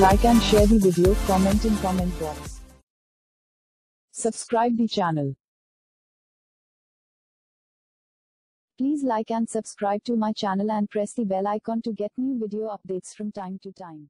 Like and share the video, comment in comment box. Subscribe the channel. Please like and subscribe to my channel and press the bell icon to get new video updates from time to time.